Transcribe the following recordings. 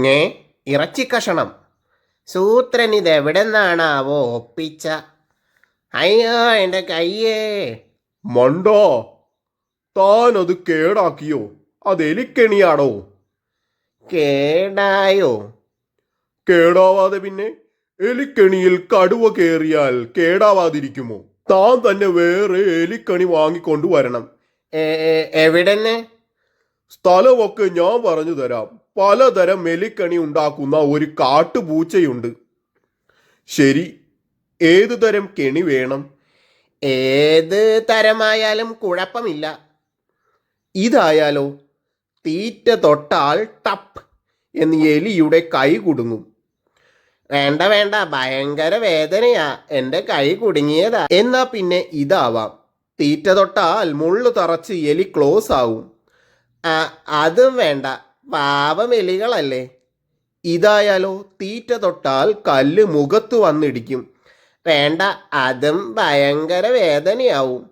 ഞേ ഇറച്ചിക്കഷണം. സൂത്രൻ ഇതെവിടെ നിന്നാണാവോ ഒപ്പിച്ച? അയ്യോ എൻ്റെ കയ്യേ. മണ്ടോ, താൻ അത് കേടാക്കിയോ? അത് എലിക്കെണിയാടോ. കേടായോ? കേടാവാതെ പിന്നെ? എലിക്കെണിയിൽ കടുവ കേറിയാൽ കേടാവാതിരിക്കുമോ? താൻ തന്നെ വേറെ എലിക്കണി വാങ്ങിക്കൊണ്ടുവരണം. എവിടെന്ന്? സ്ഥലമൊക്കെ ഞാൻ പറഞ്ഞു തരാം. പലതരം എലിക്കണി ഉണ്ടാക്കുന്ന ഒരു കാട്ടുപൂച്ചയുണ്ട്. ശരി, ഏതു തരം കെണി വേണം? ഏത് തരമായാലും കുഴപ്പമില്ല. ഇതായാലോ? തീറ്റ തൊട്ടാൽ ടപ്പ് എന്ന് എലിയുടെ കൈ കുടുങ്ങും. വേണ്ട വേണ്ട, ഭയങ്കര വേദനയാ, എൻ്റെ കൈ കുടുങ്ങിയതാ. എന്നാ പിന്നെ ഇതാവാം. തീറ്റ തൊട്ടാൽ മുള്ളു തറച്ച് എലി ക്ലോസ് ആവും. അതും വേണ്ട, പാവം എലികളല്ലേ. ഇതായാലോ? തീറ്റ തൊട്ടാൽ കല്ല് മുഖത്ത് വന്നിടിക്കും. വേണ്ട, അതും ഭയങ്കര വേദനയാവും.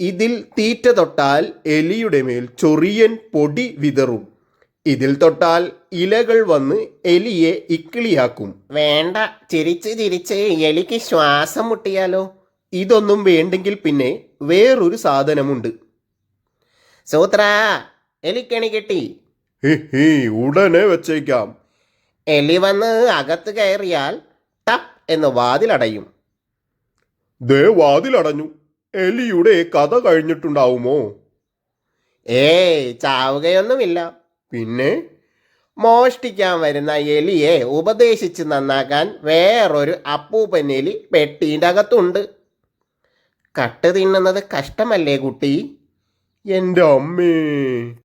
ഇതിൽ തീറ്റ തൊട്ടാൽ എലിയുടെ മേൽ ചൊറിയൻ പൊടി വിതറും. ഇതിൽ തൊട്ടാൽ ഇലകൾ വന്ന് എലിയെ ഇക്കിളിയാക്കും. വേണ്ട, ചിരിച്ച് ചിരിച്ച് എലിക്ക് ശ്വാസം മുട്ടിയാലോ? ഇതൊന്നും വേണ്ടെങ്കിൽ പിന്നെ വേറൊരു സാധനമുണ്ട്. സൂത്ര, എലിക്കണി കിട്ടി. ഉടനെ വെച്ചേക്കാം. എലി വന്ന് അകത്ത് കയറിയാൽ ടപ്പ് എന്ന് വാതിലടയും. ദേ വാതിലടഞ്ഞു. എലിയുടെ കഥ കഴിഞ്ഞിട്ടുണ്ടാവുമോ? ചാവുകയൊന്നുമില്ല. പിന്നെ? മോഷ്ടിക്കാൻ വരുന്ന എലിയെ ഉപദേശിച്ച് നന്നാക്കാൻ വേറൊരു അപ്പൂപ്പൻ എലി പെട്ടീൻ്റെ അകത്തുണ്ട്. കട്ട് തിന്നുന്നത് കഷ്ടമല്ലേ കുട്ടി? എൻ്റെ അമ്മേ.